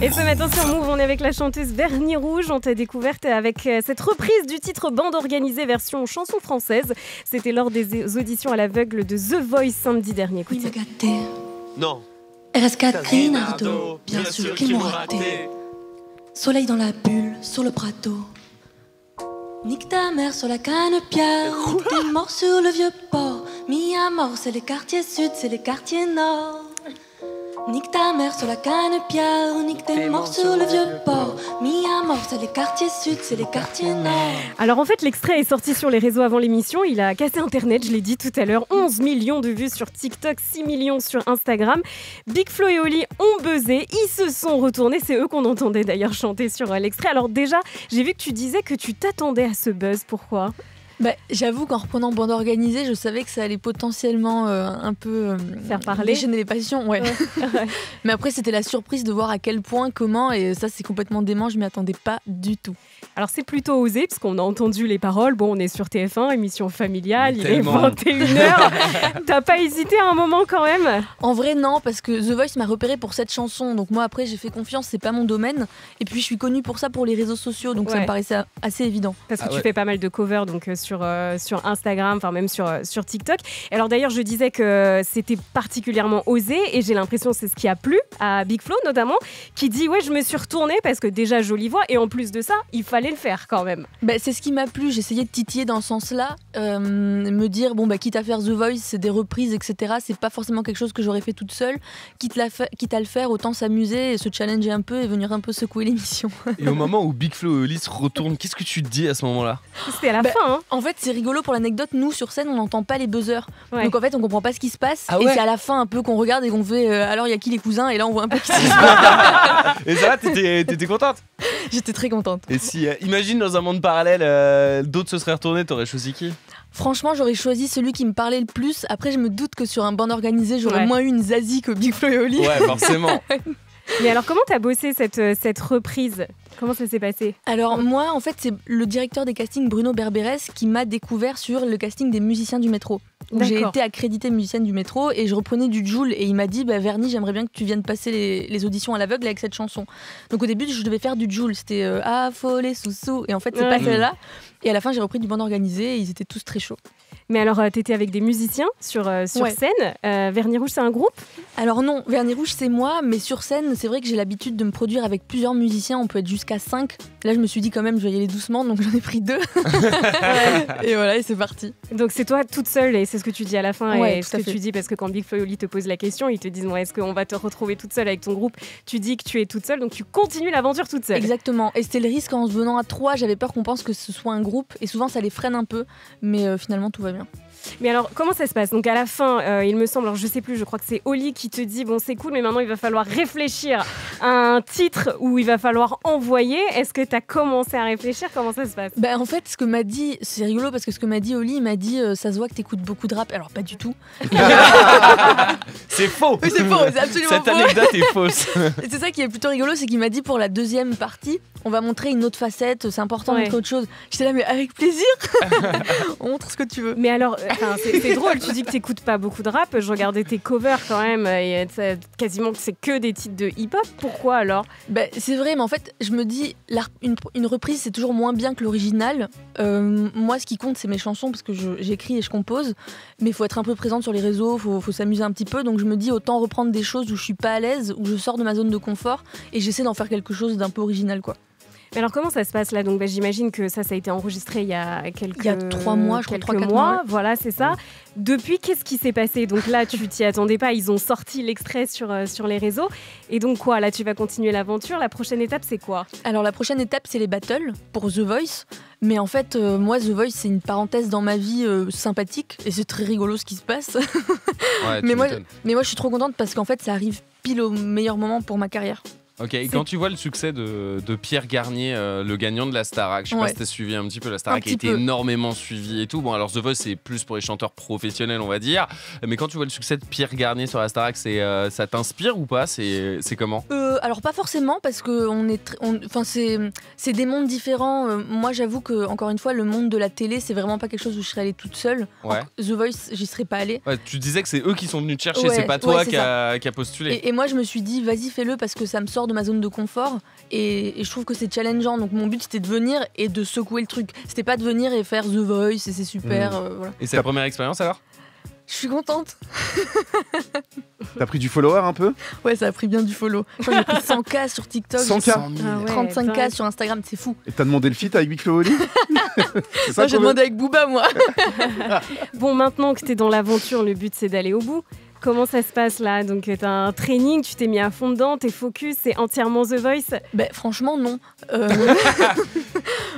Et ce matin sur Move, on est avec la chanteuse Vernis Rouge. On t'a découverte avec cette reprise du titre Bande organisée version chanson française. C'était lors des auditions à l'aveugle de The Voice samedi dernier. Écoutez. Non. RS4 Grinardo, bien sûr qu'ils m'ont raté. Soleil dans la bulle, sur le prato. Nique ta mère sur la canne-pierre. Nique tes morts sur le vieux port. Mis à mort, c'est les quartiers sud, c'est les quartiers nord. Nique ta mère sur la canne-pierre. Nique tes morts sur le vieux port. Mis à mort, c'est les quartiers sud, c'est les quartiers nord. Alors en fait, l'extrait est sorti sur les réseaux avant l'émission. Il a cassé Internet, je l'ai dit tout à l'heure. 11 millions de vues sur TikTok, 6 millions sur Instagram. Big Flo et Oli ont buzzé. Ils se sont retournés. C'est eux qu'on entendait d'ailleurs chanter sur l'extrait. Alors déjà, j'ai vu que tu disais que tu t'attendais à ce buzz. Pourquoi ? J'avoue qu'en reprenant Bande organisée, je savais que ça allait potentiellement un peu faire parler, déchaîner les passions. Ouais. Mais après, c'était la surprise de voir à quel point, comment, et ça, c'est complètement dément. Je m'y attendais pas du tout. Alors, c'est plutôt osé, parce qu'on a entendu les paroles. Bon, on est sur TF1, émission familiale, il est 21h. T'as pas hésité à un moment quand même ? En vrai, non, parce que The Voice m'a repéré pour cette chanson. Donc moi, après, j'ai fait confiance, c'est pas mon domaine. Et puis, je suis connue pour ça, pour les réseaux sociaux. Donc ça me paraissait assez évident. Parce que tu fais pas mal de covers, donc sur Instagram, enfin même sur TikTok. Et alors d'ailleurs, je disais que c'était particulièrement osé et j'ai l'impression que c'est ce qui a plu à Big Flo notamment, qui dit ouais, je me suis retournée parce que déjà jolie voix et en plus de ça, il fallait le faire quand même. C'est ce qui m'a plu, j'essayais de titiller dans ce sens-là, me dire quitte à faire The Voice, c'est des reprises, etc. C'est pas forcément quelque chose que j'aurais fait toute seule. Quitte à le faire, autant s'amuser et se challenger un peu et venir un peu secouer l'émission. Et au moment où Big Flo et Oli se retournent, qu'est-ce que tu te dis à ce moment-là ? C'était à la fin. Hein. En fait, c'est rigolo pour l'anecdote. Nous, sur scène, on n'entend pas les buzzers. Ouais. Donc en fait, on comprend pas ce qui se passe. Et c'est à la fin un peu qu'on regarde et qu'on fait alors il y a qui les cousins ? Et là, on voit un peu qui se passe. Et ça va, t'étais contente ? J'étais très contente. Et si, imagine dans un monde parallèle, d'autres se seraient retournés, t'aurais choisi qui ? Franchement, j'aurais choisi celui qui me parlait le plus. Après, je me doute que sur un bande organisé, j'aurais moins eu une Zazie que Big Flo et Oli. Ouais, forcément. Mais alors, comment t'as bossé cette reprise ? Comment ça s'est passé ? Alors moi, en fait, c'est le directeur des castings, Bruno Berberès, qui m'a découvert sur le casting des musiciens du métro. J'ai été accréditée musicienne du métro et je reprenais du Joule et il m'a dit Vernis, j'aimerais bien que tu viennes passer les auditions à l'aveugle avec cette chanson. Donc au début, je devais faire du Joule, c'était affolé sous et en fait, c'est pas celle-là. Et à la fin, j'ai repris du bande organisé et ils étaient tous très chauds. Mais alors, t'étais avec des musiciens sur scène. Vernis Rouge, c'est un groupe ? Alors non, Vernis Rouge, c'est moi, mais sur scène, c'est vrai que j'ai l'habitude de me produire avec plusieurs musiciens. On peut être jusqu'à 5. Là, je me suis dit quand même, je vais y aller doucement, donc j'en ai pris 2. Et voilà, et c'est parti. Donc c'est toi toute seule, et c'est ce que tu dis à la fin, et ce que tu dis, parce que quand Big Flo et Oli te posent la question, ils te disent est-ce qu'on va te retrouver toute seule avec ton groupe ? Tu dis que tu es toute seule, donc tu continues l'aventure toute seule. Exactement, et c'était le risque en se venant à 3, j'avais peur qu'on pense que ce soit un groupe, et souvent ça les freine un peu, mais finalement tout va bien. Mais alors, comment ça se passe ? Donc à la fin, il me semble, alors je sais plus, je crois que c'est Oli qui te dit bon, c'est cool, mais maintenant il va falloir réfléchir à un titre où il va falloir envoyer. Est-ce que tu as commencé à réfléchir ? Comment ça se passe ? En fait, ce que m'a dit, c'est rigolo parce que ce que m'a dit Oli, il m'a dit ça se voit que t'écoutes beaucoup de rap. Alors pas du tout. C'est faux. Oui, c'est faux, c'est absolument Cette faux. anecdote est fausse. Et c'est ça qui est plutôt rigolo, c'est qu'il m'a dit pour la deuxième partie, on va montrer une autre facette, c'est important de montrer autre chose. J'étais là, mais avec plaisir. On montre ce que tu veux. Mais alors, c'est drôle, tu dis que t'écoutes pas beaucoup de rap, je regardais tes covers quand même, et quasiment c'est que des titres de hip-hop, pourquoi alors ? C'est vrai, mais en fait, je me dis, une reprise c'est toujours moins bien que l'original. Moi, ce qui compte, c'est mes chansons, parce que j'écris et je compose, mais il faut être un peu présente sur les réseaux, faut s'amuser un petit peu, donc je me dis autant reprendre des choses où je suis pas à l'aise, où je sors de ma zone de confort, et j'essaie d'en faire quelque chose d'un peu original, quoi. Mais alors comment ça se passe là ? Donc j'imagine que ça a été enregistré il y a 3 mois, je crois, 3-4 mois. Voilà, c'est ça. Depuis, qu'est-ce qui s'est passé ? Donc là, tu t'y attendais pas, ils ont sorti l'extrait sur les réseaux. Et donc quoi ? Là, tu vas continuer l'aventure. La prochaine étape, c'est quoi ? Alors la prochaine étape, c'est les battles pour The Voice. Mais en fait, moi, The Voice, c'est une parenthèse dans ma vie sympathique. Et c'est très rigolo ce qui se passe. mais moi, je suis trop contente parce qu'en fait, ça arrive pile au meilleur moment pour ma carrière. Ok, et quand tu vois le succès de Pierre Garnier, le gagnant de la Starac, je sais pas si t'as suivi un petit peu la Starac, qui a été énormément suivi et tout. Bon, alors The Voice, c'est plus pour les chanteurs professionnels, on va dire. Mais quand tu vois le succès de Pierre Garnier sur la Starac, ça t'inspire ou pas ? C'est comment ? Alors pas forcément, parce que c'est des mondes différents. Moi, j'avoue que encore une fois, le monde de la télé, c'est vraiment pas quelque chose où je serais allée toute seule. Ouais. The Voice, j'y serais pas allée. Ouais, tu disais que c'est eux qui sont venus te chercher, c'est pas toi qui a postulé. Et moi, je me suis dit, vas-y, fais-le parce que ça me sort sors de ma zone de confort et je trouve que c'est challengeant. Donc mon but c'était de venir et de secouer le truc. C'était pas de venir et faire The Voice et c'est super. Voilà. Et c'est la première expérience alors ? Je suis contente. T'as pris du follower un peu ? Ouais, ça a pris bien du follow. Je crois que j'ai pris 100K sur TikTok, 100K. 35K sur Instagram, c'est fou. Et t'as demandé le feat avec Big Flo et Oli ? C'est ça, Moi j'ai demandé avec Booba, moi. Bon, maintenant que t'es dans l'aventure, le but c'est d'aller au bout. Comment ça se passe là ? Donc t'as un training, tu t'es mis à fond dedans, t'es focus, c'est entièrement The Voice ? Franchement non.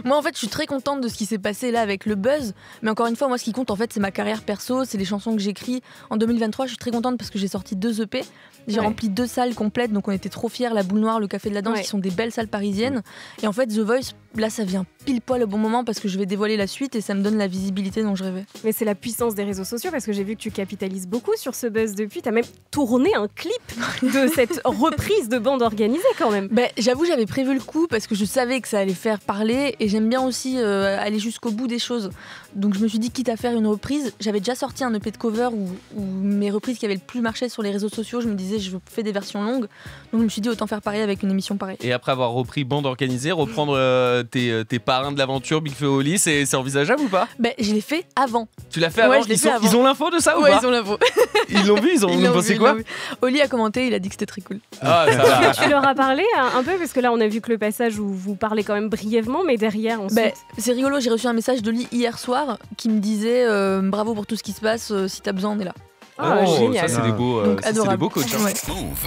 Moi en fait je suis très contente de ce qui s'est passé là avec le buzz. Mais encore une fois moi ce qui compte en fait c'est ma carrière perso, c'est les chansons que j'écris. En 2023 je suis très contente parce que j'ai sorti 2 EP. J'ai rempli 2 salles complètes, donc on était trop fiers, la Boule Noire, le Café de la Danse, qui sont des belles salles parisiennes. Et en fait The Voice, là ça vient pile poil au bon moment parce que je vais dévoiler la suite et ça me donne la visibilité dont je rêvais. Mais c'est la puissance des réseaux sociaux parce que j'ai vu que tu capitalises beaucoup sur ce buzz depuis. T'as même tourné un clip de cette reprise de bande organisée quand même. J'avoue j'avais prévu le coup parce que je savais que ça allait faire parler et j'aime bien aussi aller jusqu'au bout des choses. Donc je me suis dit quitte à faire une reprise, j'avais déjà sorti un EP de cover où mes reprises qui avaient le plus marché sur les réseaux sociaux, je me disais je fais des versions longues. Donc je me suis dit autant faire pareil avec une émission pareille. Et après avoir repris bande organisée, reprendre tes parrains de l'aventure, Big Flo et Oli, c'est envisageable ou pas ? Je l'ai fait avant. Tu l'as fait avant ? Ils ont l'info de ça ou pas ? Ouais, ils ont l'info. Ils l'ont vu, ils ont pensé quoi ? Oli a commenté, il a dit que c'était très cool. Ah, ça va. Tu leur as parlé un peu parce que là on a vu que le passage où vous parlez quand même brièvement, mais derrière ensuite. C'est rigolo, j'ai reçu un message d'Oli hier soir qui me disait bravo pour tout ce qui se passe, si t'as besoin on est là. Génial. Ça c'est des beaux coachs. Ouais.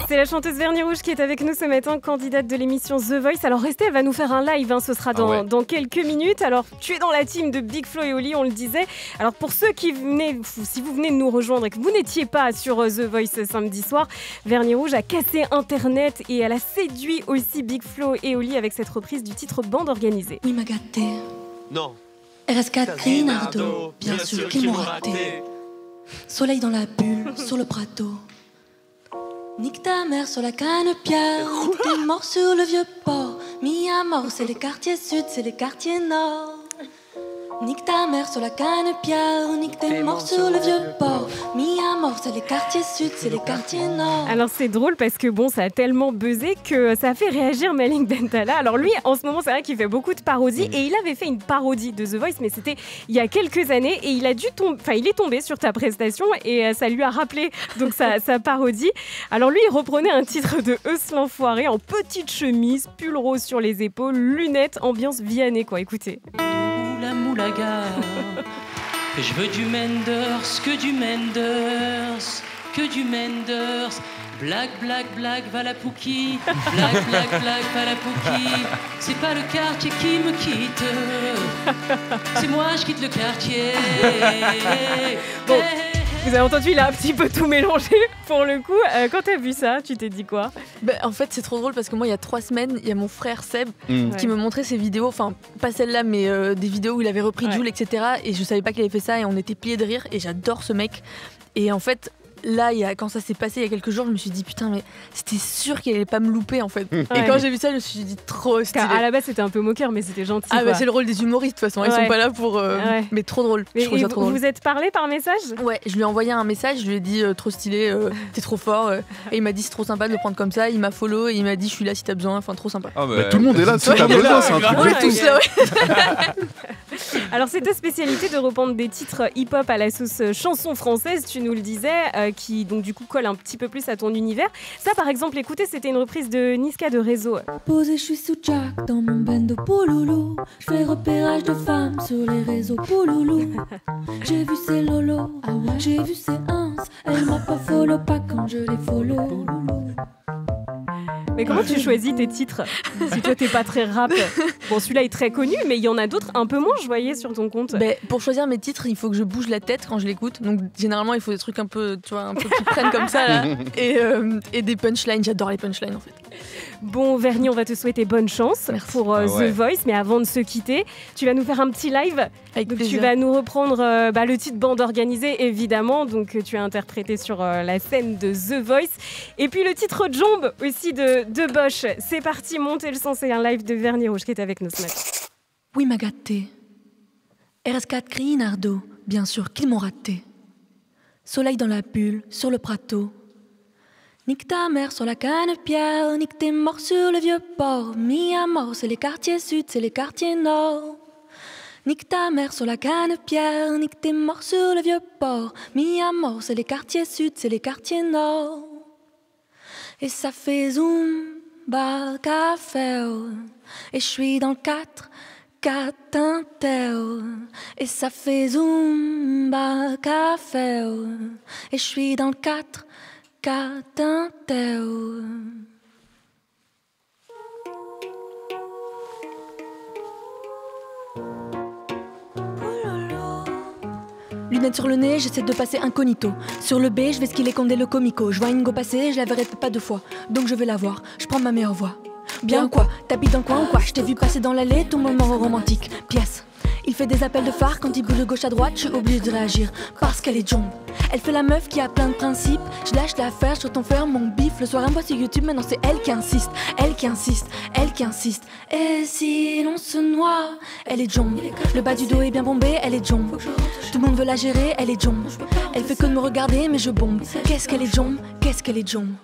C'est la chanteuse Vernie Rouge qui est avec nous ce matin, candidate de l'émission The Voice. Alors restez, elle va nous faire un live, ce sera dans quelques minutes. Alors tu es dans la team de Big Flo et Oli, on le disait. Alors pour ceux qui venaient, si vous venez de nous rejoindre et que vous n'étiez pas sur The Voice samedi soir, Vernie Rouge a cassé Internet et elle a séduit aussi Big Flo et Oli avec cette reprise du titre Bande organisée. Oui, m'a gâté. Non. RS4 Grinardo, bien sûr qu'ils m'ont raté. Soleil dans la bulle, sur le prateau. Nique ta mère sur la canne-pierre. Nique tes morts sur le vieux port. Mis à mort, c'est les quartiers sud, c'est les quartiers nord. Nique ta mère sur la canne-pierre. Nique tes morts sur le vieux port. Mis à mort, c'est les quartiers sud, c'est les quartiers nord. Alors c'est drôle parce que ça a tellement buzzé que ça a fait réagir Malik Bentala. Alors lui, en ce moment, c'est vrai qu'il fait beaucoup de parodies et il avait fait une parodie de The Voice, mais c'était il y a quelques années et il est tombé sur ta prestation et ça lui a rappelé donc sa parodie. Alors lui, il reprenait un titre de Eus l'Enfoiré en petite chemise, pull rose sur les épaules, lunettes, ambiance Vianney quoi. Écoutez. La moulaga. Je veux du Menders, que du Menders, que du Menders. Blague, blague, blague, va la pouki. Blague, blague, blague, va la pouki. C'est pas le quartier qui me quitte. C'est moi, je quitte le quartier. Bon. Vous avez entendu, il a un petit peu tout mélangé pour le coup. Quand t'as vu ça, tu t'es dit quoi ? En fait, c'est trop drôle parce que moi, il y a 3 semaines, il y a mon frère Seb qui me montrait ses vidéos, enfin, pas celle-là, mais des vidéos où il avait repris Jul, etc. Et je savais pas qu'il avait fait ça et on était pliés de rire. Et j'adore ce mec. Et en fait, là, quand ça s'est passé il y a quelques jours, je me suis dit putain, mais c'était sûr qu'il allait pas me louper en fait. Et quand j'ai vu ça, je me suis dit trop stylé. À la base, c'était un peu moqueur, mais c'était gentil. C'est le rôle des humoristes de toute façon. Ils sont pas là pour. Mais trop drôle. Mais je trouve ça trop drôle. Vous êtes parlé par message ? Ouais, je lui ai envoyé un message. Je lui ai dit trop stylé, t'es trop fort. Et il m'a dit c'est trop sympa de le prendre comme ça. Il m'a follow et il m'a dit je suis là si t'as besoin. Enfin, trop sympa. Tout le monde est là si t'as besoin. C'est un truc. On est tous là. Alors, c'est ta spécialité de reprendre des titres hip-hop à la sauce chanson française, tu nous le disais, qui donc du coup colle un petit peu plus à ton univers. Ça, par exemple, écoutez, c'était une reprise de Niska de Réseau. Posé, je suis sous Jack dans mon bando pouloulou. Je fais repérage de femmes sur les réseaux pouloulou. J'ai vu ses lolos, j'ai vu ses ins. Elle m'a pas follow, pas quand je les follow. Mais comment tu choisis tes titres si toi t'es pas très rap? Bon, celui-là est très connu, mais il y en a d'autres un peu moins, je voyais sur ton compte. Pour choisir mes titres, il faut que je bouge la tête quand je l'écoute. Donc généralement, il faut des trucs un peu, tu vois, un peu qui prennent comme ça là. Et des punchlines. J'adore les punchlines en fait. Bon, Vernie, on va te souhaiter bonne chance pour The Voice. Mais avant de se quitter, tu vas nous faire un petit live. Avec plaisir. Tu vas nous reprendre le titre Bande organisée, évidemment. Donc, tu as interprété sur la scène de The Voice. Et puis, le titre Jombe aussi de Bosch. C'est parti, montez le son. C'est un live de Vernie Rouge qui est avec nous ce matin. Oui, m'a gâté. RS4 Grinardo, bien sûr qu'ils m'ont raté. Soleil dans la bulle, sur le prateau. Nique ta mère sur la canne-pierre, nique tes morts sur le vieux port. Mis à mort, c'est les quartiers sud, c'est les quartiers nord. Nique ta mère sur la canne-pierre, nique tes morts sur le vieux port. Mis à mort, c'est les quartiers sud, c'est les quartiers nord. Et ça fait Zumba café, et je suis dans le 4 inter. Et ça fait Zumba café, et je suis dans le 4 inter. Lunettes sur le nez, j'essaie de passer incognito. Sur le B, je vais skiller Condé le comico. Je vois une go passer, je la verrai pas 2 fois. Donc je vais la voir, je prends ma meilleure voix. Bien quoi, t'habites dans le coin ou quoi? Je t'ai vu passer dans l'allée, ton moment romantique. Pièce. Il fait des appels de phare quand il bouge de gauche à droite, je suis obligée de réagir. Parce qu'elle est John. Elle fait la meuf qui a plein de principes. Je lâche l'affaire, je retourne faire mon bif. Le soir, un voit sur YouTube, maintenant c'est elle qui insiste. Elle qui insiste, elle qui insiste. Et si l'on se noie? Elle est John. Le bas du dos est bien bombé, elle est John. Tout le monde veut la gérer, elle est John. Elle fait que de me regarder, mais je bombe. Qu'est-ce qu'elle est John? Qu'est-ce qu'elle est John?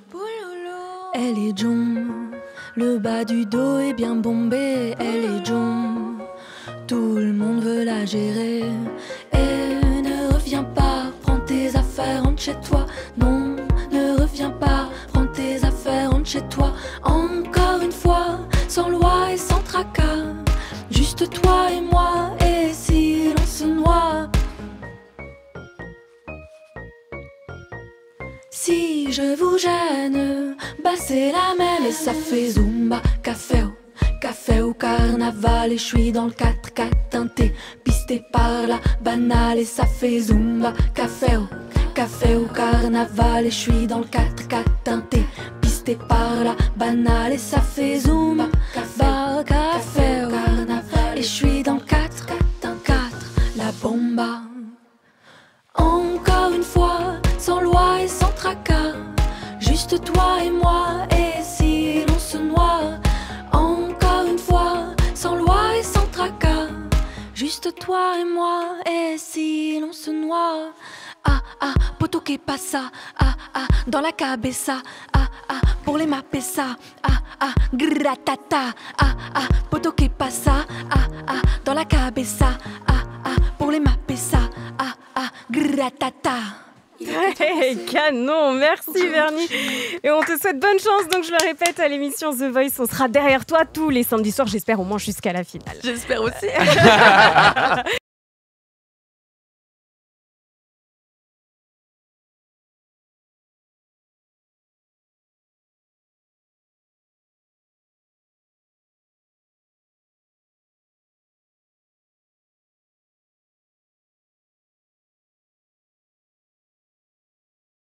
Elle est John. Le bas du dos est bien bombé, elle est John. Tout le monde veut la gérer. Et ne reviens pas, prends tes affaires, rentre chez toi. Non, ne reviens pas, prends tes affaires, rentre chez toi. Encore une fois, sans loi et sans tracas. Juste toi et moi, et si l'on se noie? Si je vous gêne, bah c'est la même et ça fait Zumba, café au carnaval et je suis dans le 4 teinté, pisté par la banale et ça fait Zumba, café au carnaval et je suis dans le 4 teinté, pisté par la banale et ça fait Zumba, café au carnaval et je suis dans le 4 la bomba. Encore une fois, sans loi et sans tracas, juste toi et moi, et si l'on se noie? Encore une fois, sans loi et sans tracas, juste toi et moi, et si l'on se noie? Ah ah, poto que pasa, ah ah, dans la cabeza, ah ah, pour les mapper ça, ah ah, gratata, ah ah, poto que pasa, ah ah, dans la cabeza, ah ah, pour les mapper ça, ah ah, gratata. Hey, canon, merci Vernie. Et on te souhaite bonne chance, donc je le répète, à l'émission The Voice, on sera derrière toi tous les samedis soirs, j'espère au moins jusqu'à la finale. J'espère aussi.